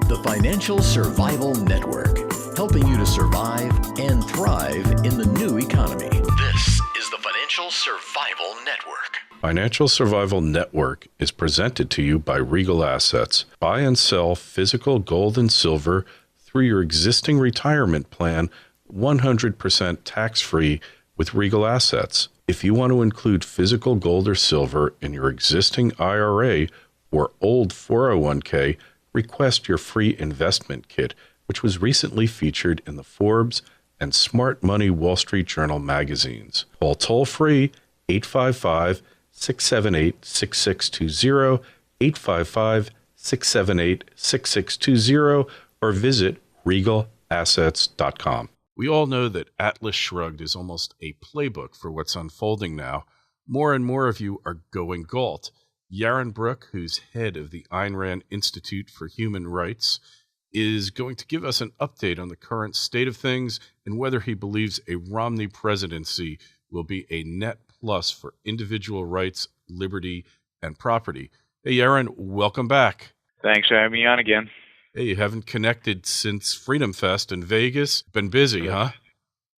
The Financial Survival Network, helping you to survive and thrive in the new economy. This is the Financial Survival Network. Financial Survival Network is presented to you by Regal Assets. Buy and sell physical gold and silver through your existing retirement plan, 100% tax-free with Regal Assets. If you want to include physical gold or silver in your existing IRA or old 401k, request your free investment kit, which was recently featured in the Forbes and Smart Money Wall Street Journal magazines. Call toll-free 855-678-6620, 855-678-6620, or visit regalassets.com. We all know that Atlas Shrugged is almost a playbook for what's unfolding now. More and more of you are going Galt. Yaron Brook, who's head of the Ayn Rand Institute for Human Rights, is going to give us an update on the current state of things and whether he believes a Romney presidency will be a net plus for individual rights, liberty, and property. Hey, Yaron, welcome back. Thanks for having me on again. Hey, you haven't connected since Freedom Fest in Vegas. Been busy, huh?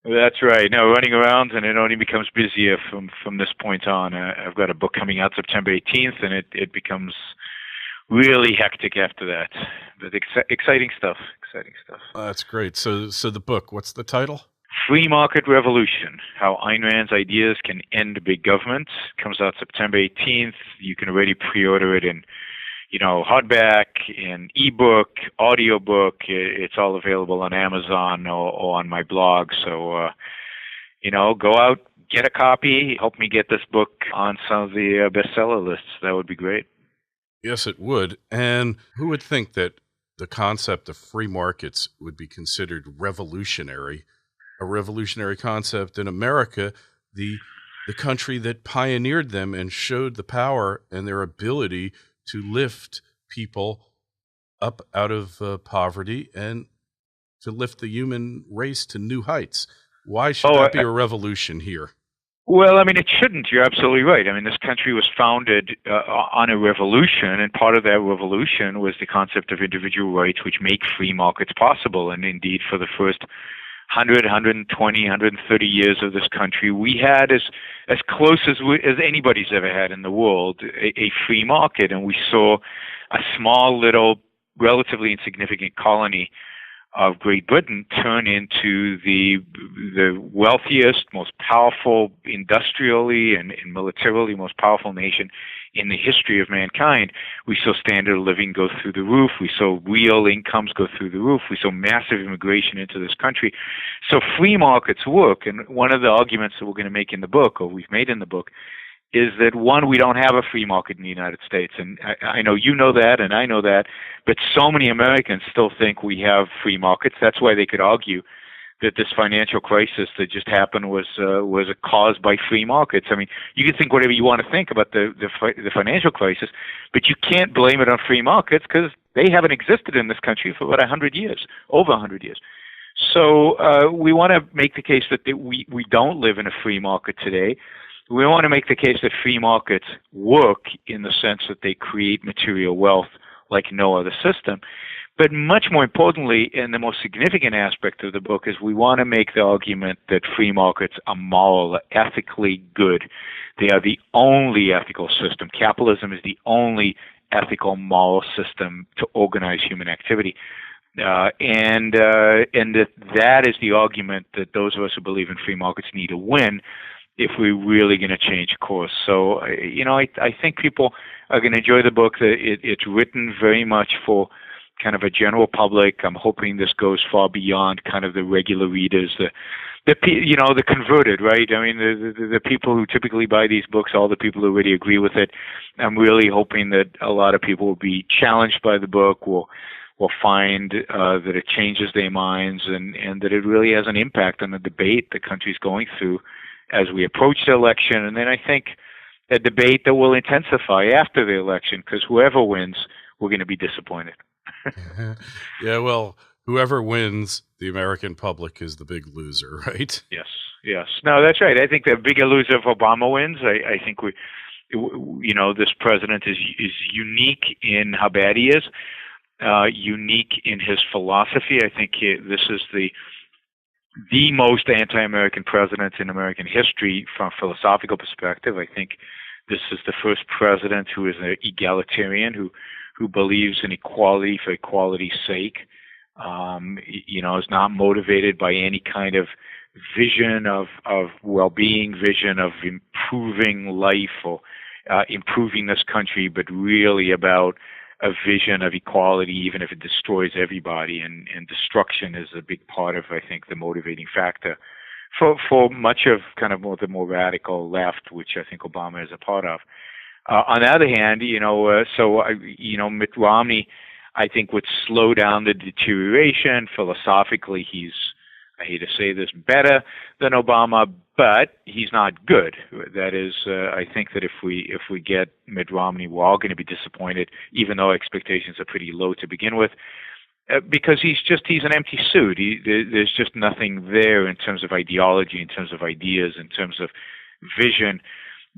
That's right. No, running around, and it only becomes busier from this point on. I've got a book coming out September 18th, and it becomes really hectic after that. But exciting stuff. Exciting stuff. That's great. So the book, what's the title? Free Market Revolution: How Ayn Rand's Ideas Can End Big Government. Comes out September 18th. You can already pre-order it in hardback, in ebook, audiobook. It's all available on Amazon or on my blog. So, go out, get a copy, help me get this book on some of the bestseller lists. That would be great. Yes, it would. And who would think that the concept of free markets would be considered revolutionary? A revolutionary concept in America, the country that pioneered them and showed the power and their ability to lift people up out of poverty and to lift the human race to new heights. Why should that be a revolution here? Well, it shouldn't. You're absolutely right. This country was founded on a revolution, and part of that revolution was the concept of individual rights, which make free markets possible. And indeed, for the first 100, 120, 130 years of this country, we had as close as anybody's ever had in the world, a free market. And we saw a small, little, relatively insignificant colony of Great Britain turn into the wealthiest, most powerful, industrially and militarily most powerful nation in the history of mankind. We saw standard of living go through the roof. We saw real incomes go through the roof. We saw massive immigration into this country. So free markets work. And one of the arguments that we're going to make in the book, or we've made in the book, is that, one, we don't have a free market in the United States. And I know you know that, and I know that, but so many Americans still think we have free markets. That's why they could argue that this financial crisis that just happened was caused by free markets. You can think whatever you want to think about the financial crisis, but you can't blame it on free markets because they haven't existed in this country for about 100 years, over 100 years. So we want to make the case that we don't live in a free market today. We want to make the case that free markets work in the sense that they create material wealth like no other system. But much more importantly, and the most significant aspect of the book, is we want to make the argument that free markets are moral, ethically good. They are the only ethical system. Capitalism is the only ethical, moral system to organize human activity. And that is the argument that those of us who believe in free markets need to win if we're really going to change course. So, I think people are going to enjoy the book. It's written very much for kind of a general public. I'm hoping this goes far beyond kind of the regular readers, the converted, right? The people who typically buy these books, all the people who already agree with it. I'm really hoping that a lot of people will be challenged by the book, will find that it changes their minds and that it really has an impact on the debate the country's going through as we approach the election. And then I think a debate that will intensify after the election, because whoever wins, we're going to be disappointed. Yeah, well, whoever wins, the American public is the big loser, right? Yes. No, that's right. I think the bigger loser if Obama wins. I think this president is unique in how bad he is. unique in his philosophy. I think this is the most anti-American president in American history from a philosophical perspective. I think this is the first president who is an egalitarian, who believes in equality for equality's sake. Is not motivated by any kind of vision of well-being, vision of improving life or improving this country, but really about a vision of equality, even if it destroys everybody. And destruction is a big part of, I think, the motivating factor for much of kind of the more radical left, which I think Obama is a part of. On the other hand, Mitt Romney, I think, would slow down the deterioration. Philosophically, he's, I hate to say this, better than Obama, but he's not good. That is, I think that if we get Mitt Romney, we're all going to be disappointed, even though expectations are pretty low to begin with, because he's an empty suit. There's just nothing there in terms of ideology, in terms of ideas, in terms of vision.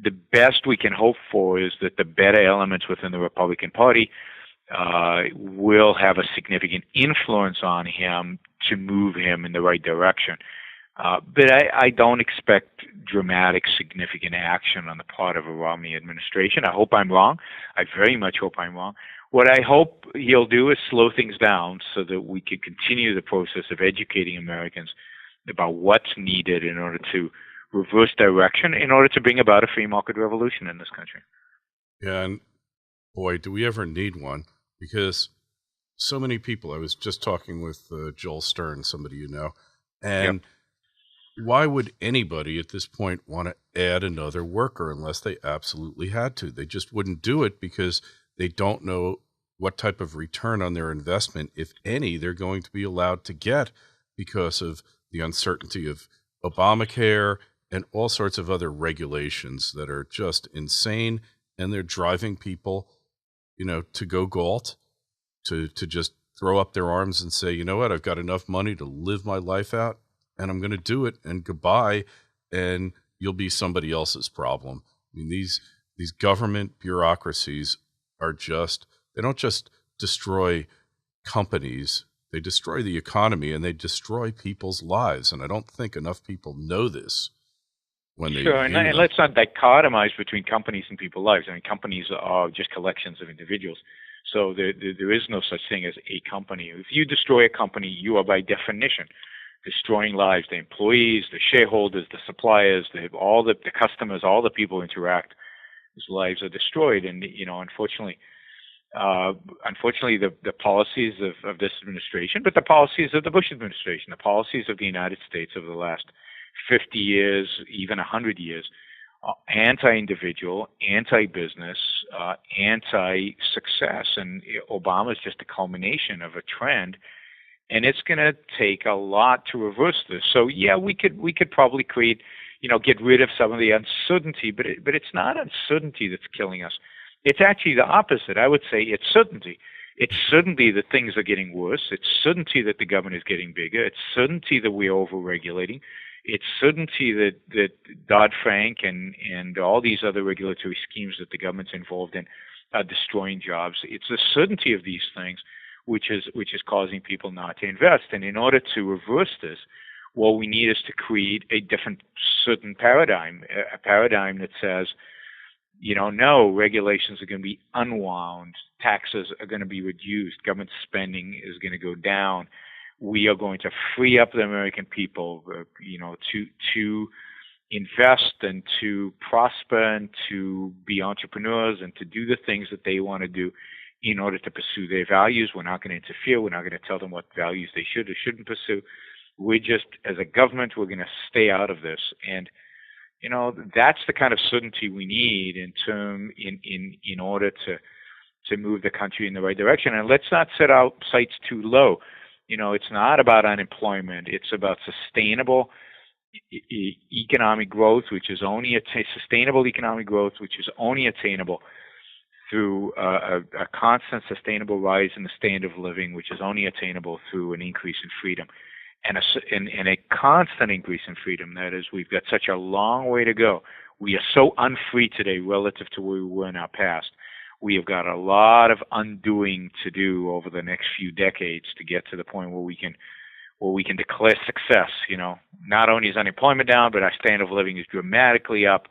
The best we can hope for is that the better elements within the Republican Party will have a significant influence on him to move him in the right direction. But I don't expect dramatic, significant action on the part of a Romney administration. I hope I'm wrong. I very much hope I'm wrong. What I hope he'll do is slow things down so that we can continue the process of educating Americans about what's needed in order to reverse direction, in order to bring about a free market revolution in this country. Yeah, and boy, do we ever need one, because so many people, I was just talking with Joel Stern, somebody you know, and why would anybody at this point want to add another worker unless they absolutely had to? They just wouldn't do it because they don't know what type of return on their investment, if any, they're going to be allowed to get because of the uncertainty of Obamacare and all sorts of other regulations that are just insane, and they're driving people, to go galt, to just throw up their arms and say, you know what, I've got enough money to live my life out, and I'm going to do it, and goodbye, and you'll be somebody else's problem. I mean, these government bureaucracies are they don't just destroy companies, they destroy the economy, and they destroy people's lives, and I don't think enough people know this. Sure, and let's not dichotomize between companies and people's lives. I mean, companies are just collections of individuals. So there is no such thing as a company. If you destroy a company, you are by definition destroying lives. The employees, the shareholders, the suppliers, all the customers, all the people who interact, whose lives are destroyed. And unfortunately, the policies of this administration, but the policies of the Bush administration, the policies of the United States over the last 50 years, even 100 years, anti-individual, anti-business, anti-success. And Obama is just a culmination of a trend, and it's going to take a lot to reverse this. So yeah, we could probably create, get rid of some of the uncertainty, but it's not uncertainty that's killing us. It's actually the opposite. I would say it's certainty. It's certainty that things are getting worse. It's certainty that the government is getting bigger. It's certainty that we're over-regulating. It's certainty that Dodd-Frank and all these other regulatory schemes that the government's involved in are destroying jobs. It's the certainty of these things which is causing people not to invest. And in order to reverse this, what we need is to create a different certain paradigm, a paradigm that says, no, regulations are going to be unwound, taxes are going to be reduced, government spending is going to go down. We are going to free up the American people, to invest and to prosper and to be entrepreneurs and to do the things that they want to do in order to pursue their values. We're not going to interfere. We're not going to tell them what values they should or shouldn't pursue. We're just, as a government, we're going to stay out of this. And, that's the kind of certainty we need in order to move the country in the right direction. And let's not set our sights too low. It's not about unemployment. It's about sustainable economic growth, which is only sustainable economic growth, which is only attainable through a constant, sustainable rise in the standard of living, which is only attainable through an increase in freedom, and a constant increase in freedom. That is, we've got such a long way to go. We are so unfree today relative to where we were in our past. we have got a lot of undoing to do over the next few decades to get to the point where we can declare success. Not only is unemployment down, but our standard of living is dramatically up,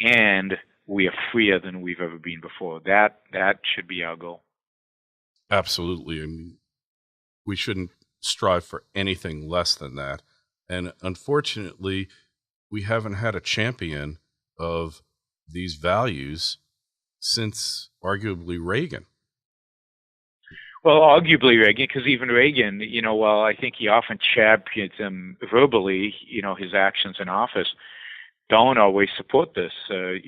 and we are freer than we've ever been before. That should be our goal. Absolutely. I mean, we shouldn't strive for anything less than that. And unfortunately, we haven't had a champion of these values since arguably Reagan. Well, arguably Reagan, because even Reagan, while I think he often champions them verbally, his actions in office don't always support this. The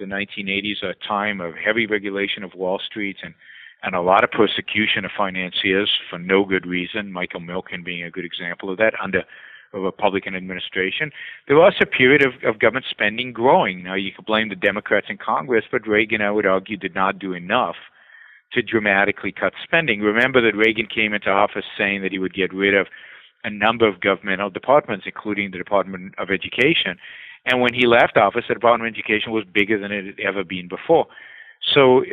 1980s are a time of heavy regulation of Wall Street and a lot of persecution of financiers for no good reason, Michael Milken being a good example of that, under a Republican administration. There was a period of government spending growing. Now, you could blame the Democrats in Congress, but Reagan, I would argue, did not do enough to dramatically cut spending. Remember that Reagan came into office saying that he would get rid of a number of governmental departments, including the Department of Education. And when he left office, the Department of Education was bigger than it had ever been before. So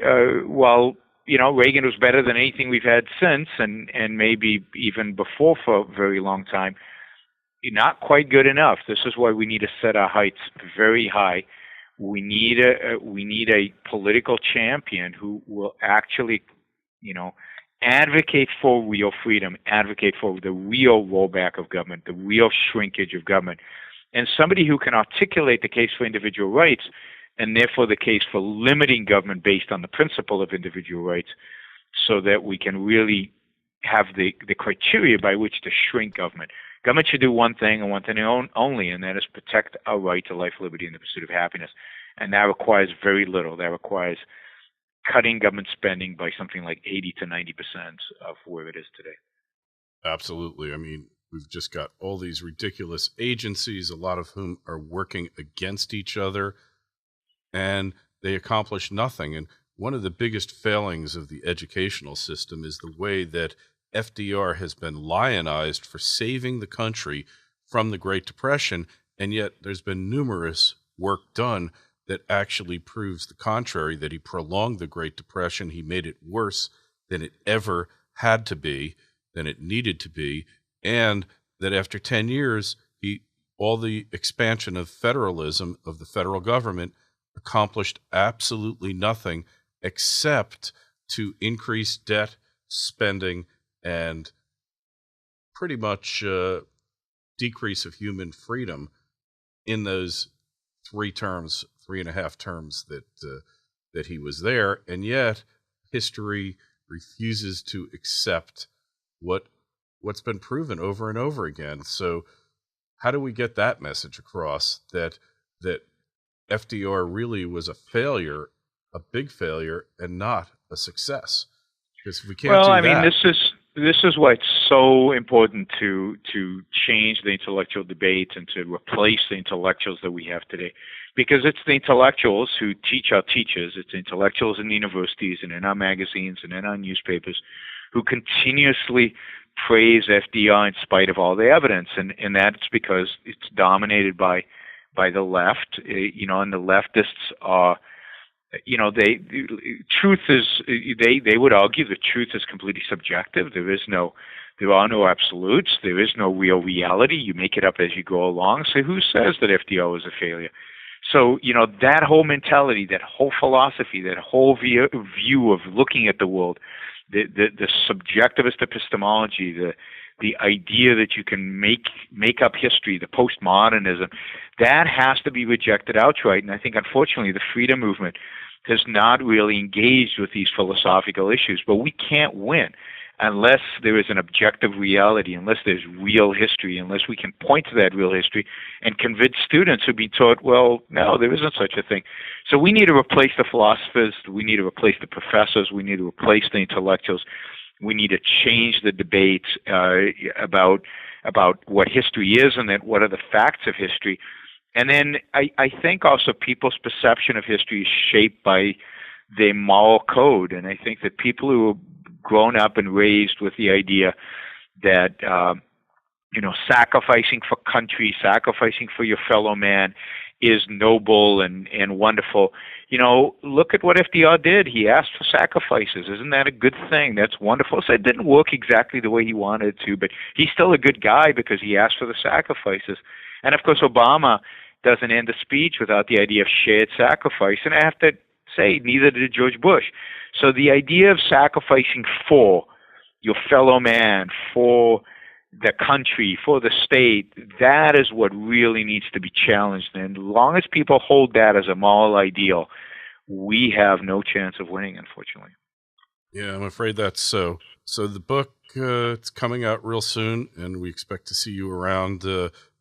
while Reagan was better than anything we've had since, and maybe even before for a very long time, not quite good enough. This is why we need to set our heights very high. We need a political champion who will actually, advocate for real freedom, advocate for the real rollback of government, the real shrinkage of government, and somebody who can articulate the case for individual rights and therefore the case for limiting government based on the principle of individual rights, so that we can really have the criteria by which to shrink government. Government should do one thing and one thing only, and that is protect our right to life, liberty, and the pursuit of happiness. And that requires very little. That requires cutting government spending by something like 80 to 90% of where it is today. Absolutely. I mean, we've just got all these ridiculous agencies, a lot of whom are working against each other, and they accomplish nothing. And one of the biggest failings of the educational system is the way that FDR has been lionized for saving the country from the Great Depression, and yet there's been numerous work done that actually proves the contrary, that he prolonged the Great Depression, he made it worse than it ever had to be, than it needed to be, and that after 10 years, all the expansion of federalism, of the federal government, accomplished absolutely nothing except to increase debt, spending, and pretty much decrease of human freedom in those 3.5 terms that he was there. And yet history refuses to accept what's been proven over and over again. So how do we get that message across, that FDR really was a failure, a big failure, and not a success? Because we can't do that. Well, I mean, this is why it's so important to change the intellectual debate and to replace the intellectuals that we have today. Because it's the intellectuals who teach our teachers, it's the intellectuals in the universities and in our magazines and in our newspapers who continuously praise FDR in spite of all the evidence. And that's because it's dominated by the left, and the leftists are, they would argue the truth is completely subjective. There are no absolutes. There is no real reality. You make it up as you go along. So who says that FDR was a failure? So, that whole mentality, that whole philosophy, that whole view of looking at the world, the subjectivist epistemology, the idea that you can make up history, the postmodernism, that has to be rejected outright. And I think, unfortunately, the freedom movement has not really engaged with these philosophical issues. But we can't win unless there is an objective reality, unless there's real history, unless we can point to that real history and convince students who've been taught, well, no, there isn't such a thing. So we need to replace the philosophers. We need to replace the professors. We need to replace the intellectuals. We need to change the debate about what history is and what are the facts of history. And then I think also people's perception of history is shaped by their moral code. And I think that people who have grown up and raised with the idea that, sacrificing for country, sacrificing for your fellow man is noble and wonderful. You know, look at what FDR did. He asked for sacrifices. Isn't that a good thing? That's wonderful. So it didn't work exactly the way he wanted to, but he's still a good guy because he asked for the sacrifices. And of course, Obama doesn't end a speech without the idea of shared sacrifice. And I have to say, neither did George Bush. So the idea of sacrificing for your fellow man, for the country, for the state, that is what really needs to be challenged. And as long as people hold that as a moral ideal, we have no chance of winning, unfortunately. Yeah, I'm afraid that's so. So the book, it's coming out real soon, and we expect to see you around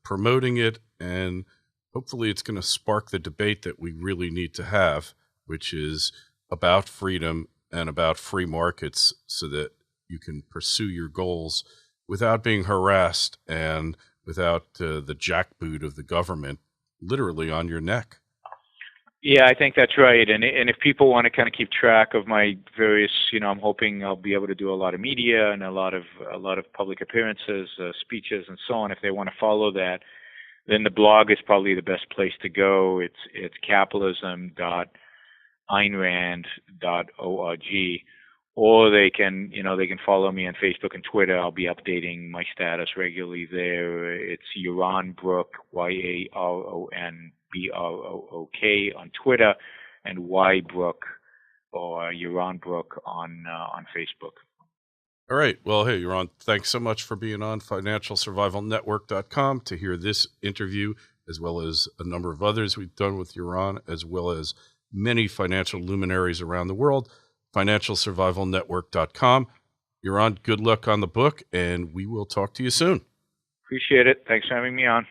promoting it, and hopefully it's going to spark the debate that we really need to have, which is about freedom and about free markets so that you can pursue your goals without being harassed and without the jackboot of the government literally on your neck. Yeah, I think that's right. And if people want to kind of keep track of my various, I'm hoping I'll be able to do a lot of media and a lot of public appearances, speeches, and so on. If they want to follow that, then the blog is probably the best place to go. It's capitalism.aynrand.org. Or they can follow me on Facebook and Twitter. I'll be updating my status regularly there. It's Yaron Brook, YARONBROOK on Twitter, and Ybrook or Yaron Brook on Facebook. All right. Well, hey, Yaron, thanks so much for being on FinancialSurvivalNetwork.com to hear this interview, as well as a number of others we've done with Yaron, as well as many financial luminaries around the world. FinancialSurvivalNetwork.com. Yaron, good luck on the book, and we will talk to you soon. Appreciate it. Thanks for having me on.